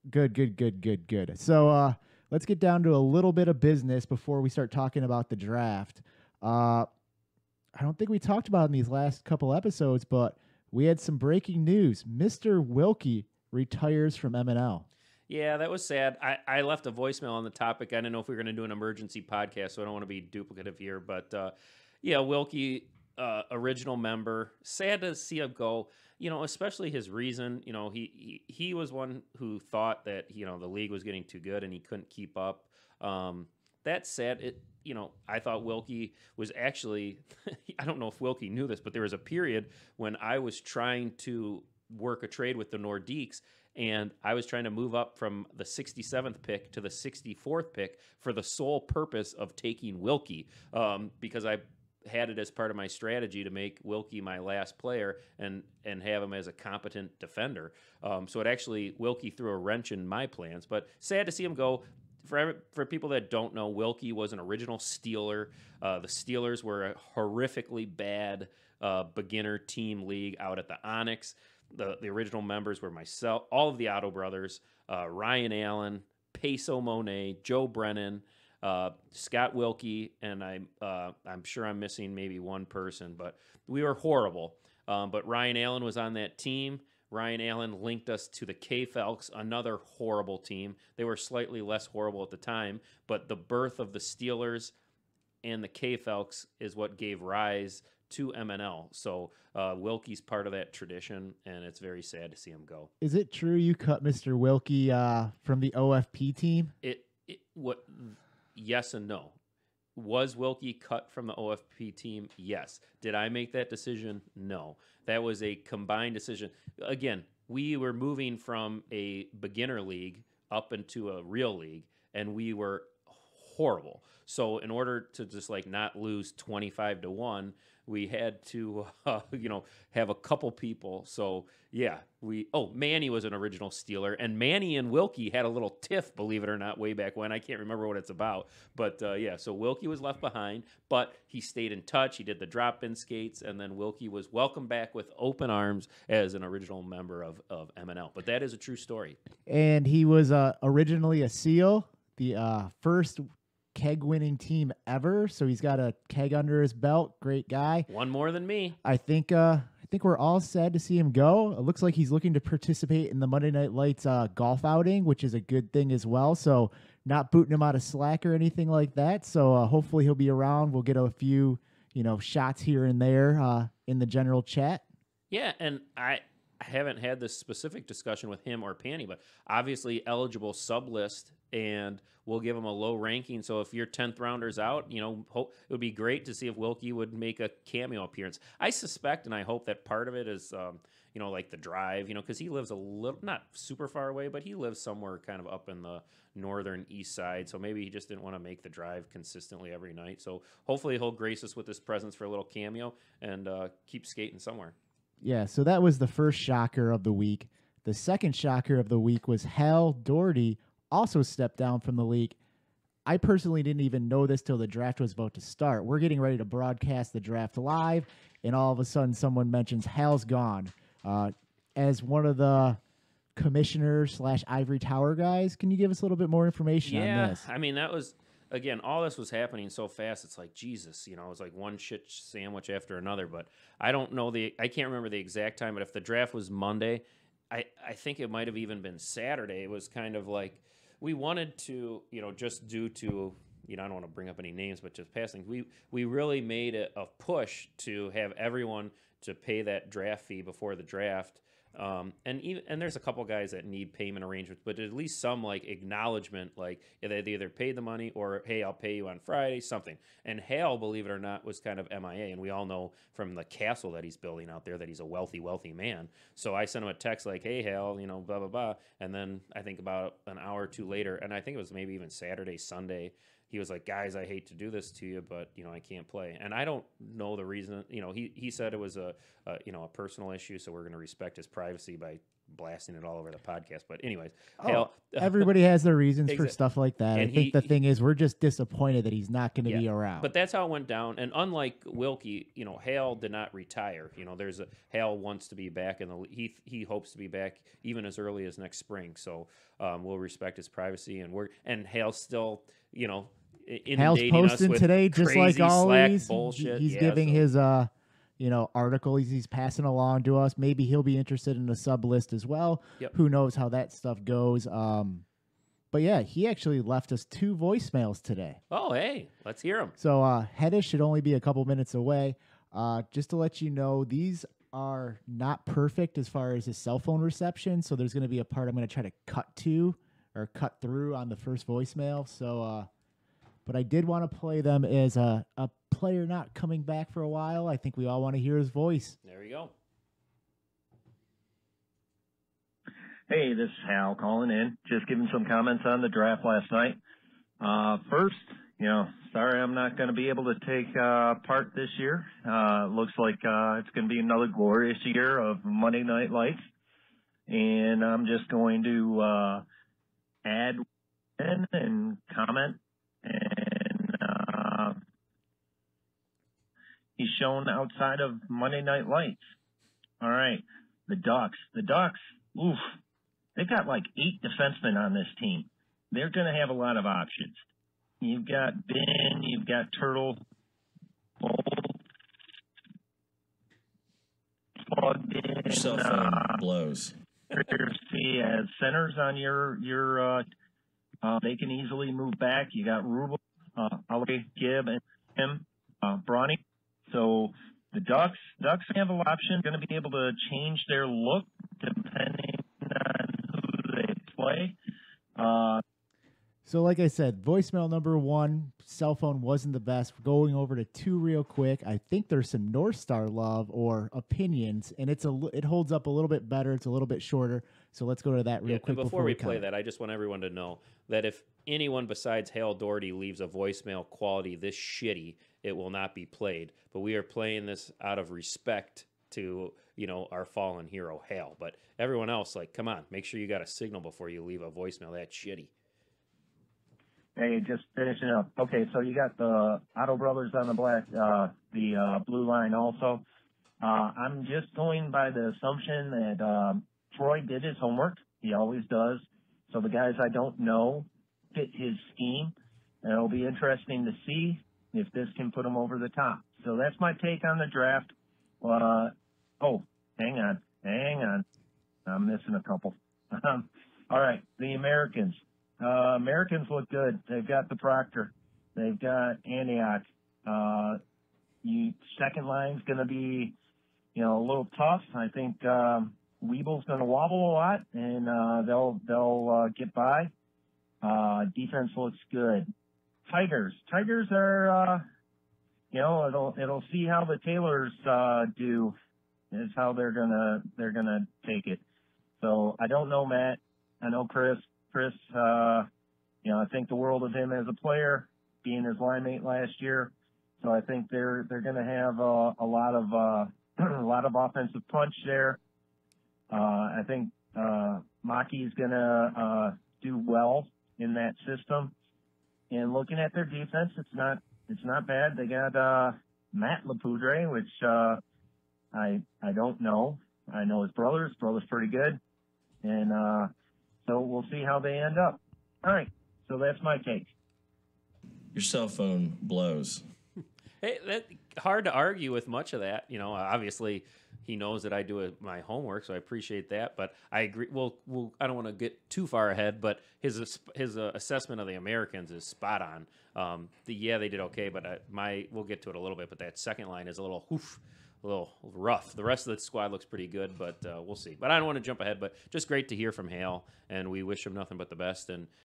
Good, good, good, good, good. So let's get down to a little bit of business before we start talking about the draft. Uh, I don't think we talked about it in these last couple episodes, but we had some breaking news. Mr. Wilkie retires from MNL. Yeah, that was sad. I left a voicemail on the topic. I didn't know if we were going to do an emergency podcast, so I don't want to be duplicative here. But yeah, Wilkie, original member. Sad to see him go. Especially his reason. He was one who thought that the league was getting too good and he couldn't keep up. That said, I thought Wilkie was actually. I don't know if Wilkie knew this, but there was a period when I was trying to work a trade with the Nordiques, and I was trying to move up from the 67th pick to the 64th pick for the sole purpose of taking Wilkie, because I had it as part of my strategy to make Wilkie my last player and have him as a competent defender. So it actually, Wilkie threw a wrench in my plans, but sad to see him go. For people that don't know, Wilkie was an original Steeler. The Steelers were a horrifically bad beginner team league out at the Onyx. The original members were myself, all of the Otto brothers, Ryan Allen, Peso Monet, Joe Brennan, Scott Wilkie, and I'm sure I'm missing maybe one person, but we were horrible. But Ryan Allen was on that team. Ryan Allen linked us to the K-Falcons, another horrible team. They were slightly less horrible at the time, but the birth of the Steelers and the K-Falcons is what gave rise to MNL. So Wilkie's part of that tradition, and it's very sad to see him go. Is it true you cut Mr. Wilkie from the OFP team? What? Yes and no. Was Wilkie cut from the OFP team? Yes. Did I make that decision? No. That was a combined decision. Again, we were moving from a beginner league up into a real league, and we were horrible. So in order to just not lose 25-1, we had to, have a couple people. So yeah, Manny was an original Steeler, and Manny and Wilkie had a little tiff, believe it or not, way back when. I can't remember what it's about, but yeah. So Wilkie was left behind, but he stayed in touch. He did the drop-in skates, and then Wilkie was welcomed back with open arms as an original member of MNL. But that is a true story. And he was originally a SEAL, the first keg winning team ever. So he's got a keg under his belt. Great guy. One more than me. I think we're all sad to see him go. It looks like he's looking to participate in the Monday Night Lights golf outing, which is a good thing as well. So not booting him out of slack or anything like that. So hopefully he'll be around. We'll get a few shots here and there in the general chat. Yeah, and I haven't had this specific discussion with him or Panny, but obviously eligible sub list, and we'll give him a low ranking. So if your 10th rounder's out, it would be great to see if Wilkie would make a cameo appearance. I suspect and I hope that part of it is, like the drive, because he lives a little, not super far away, but he lives somewhere kind of up in the northern east side. So maybe he just didn't want to make the drive consistently every night. So hopefully he'll grace us with his presence for a little cameo and keep skating somewhere. Yeah, so that was the first shocker of the week. The second shocker of the week was Hal Doherty also stepped down from the league. I personally didn't even know this till the draft was about to start. We're getting ready to broadcast the draft live, and all of a sudden someone mentions Hal's gone. As one of the commissioners / Ivory Tower guys, can you give us a little bit more information on this? Yeah, I mean, that was, again, all this was happening so fast. It's like, Jesus, it was like one shit sandwich after another. But I don't know I can't remember the exact time, but if the draft was Monday, I think it might have even been Saturday. It was kind of like, we wanted to, just due to, I don't want to bring up any names, but just passing, we really made a push to have everyone to pay that draft fee before the draft. And there's a couple guys that need payment arrangements, but at least some acknowledgement, they either paid the money or, hey, I'll pay you on Friday, something. And Hal, believe it or not, was kind of MIA, and we all know from the castle that he's building out there that he's a wealthy, wealthy man. So I sent him a text like, hey, Hal, blah, blah, blah. And then I think about an hour or two later, and I think it was maybe even Saturday, Sunday, he was like, guys, I hate to do this to you, but, I can't play. And I don't know the reason. He said it was a personal issue, so we're going to respect his privacy by blasting it all over the podcast. But anyways, Oh, Hale, everybody has their reasons for Exact- stuff like that. and I think the thing is we're just disappointed that he's not going to Yeah, be around. but that's how it went down. And unlike Wilkie, Hale did not retire. Hale wants to be back in the. He hopes to be back even as early as next spring. So we'll respect his privacy, and Hale's still Hal's inundating us posting with today just like crazy Slack always. bullshit. He's Yeah, giving so- his article he's passing along to us. Maybe he'll be interested in the sub list as well. Yep. Who knows how that stuff goes. But yeah, he actually left us 2 voicemails today. Oh, hey, let's hear him. So Hedda should only be a couple minutes away. Just to let you know, these are not perfect as far as his cell phone reception. So there's going to be a part I'm going to try to cut through on the first voicemail. So, but I did want to play them as a player not coming back for a while. I think we all want to hear his voice. There we go. Hey, this is Hal calling in. Just giving some comments on the draft last night. First, sorry I'm not going to be able to take part this year. Looks like it's going to be another glorious year of Monday Night Lights. And I'm just going to add in and comment. And he's shown outside of Monday Night Lights. All right, the Ducks. Oof. They've got like 8 defensemen on this team. They're going to have a lot of options. You've got Ben, you've got Turtle, Bolt, plugged in. Your cell phone blows. See, as centers on your they can easily move back. You got Rubel, Ali, Gibb, and him, Bronny. So the Ducks have a lot of options. Going to be able to change their look depending on who they play. So like I said, voicemail number 1, cell phone wasn't the best. Going over to 2 real quick. I think there's some North Star love or opinions, and it holds up a little bit better. It's a little bit shorter. So let's go to that real quick. And before we play comment. that, I just want everyone to know that if anyone besides Hale Doherty leaves a voicemail quality this shitty, it will not be played. But we are playing this out of respect to our fallen hero Hale. But everyone else, come on, make sure you got a signal before you leave a voicemail that shitty. Hey, just finishing up. Okay, so you got the Otto brothers on the blue line also. I'm just going by the assumption that Troy did his homework. He always does. So the guys I don't know fit his scheme. And it'll be interesting to see if this can put him over the top. So that's my take on the draft. Hang on. I'm missing a couple. All right, the Americans. Americans look good. They've got the Proctor. They've got Antioch. Second line's going to be, a little tough. I think Weeble's going to wobble a lot, and they'll get by. Defense looks good. Tigers are, it'll see how the Taylors do. Is how they're gonna take it. So I don't know, Matt. I know Chris, I think the world of him as a player, being his line mate last year. So I think they're going to have a lot of a lot of offensive punch there. I think Maki's going to do well in that system. And looking at their defense, it's not bad. They got Matt Lapoudre, which I don't know. I know his brother's pretty good, and so we'll see how they end up. All right, so that's my take. Your cell phone blows. Hey, that's hard to argue with much of that. Obviously he knows that I do my homework, so I appreciate that. But I agree. Well, I don't want to get too far ahead, but his assessment of the Americans is spot on. They did okay, but we'll get to it a little bit. But that second line is a little rough. The rest of the squad looks pretty good, but we'll see. But I don't want to jump ahead, but just great to hear from Hale, and we wish him nothing but the best. And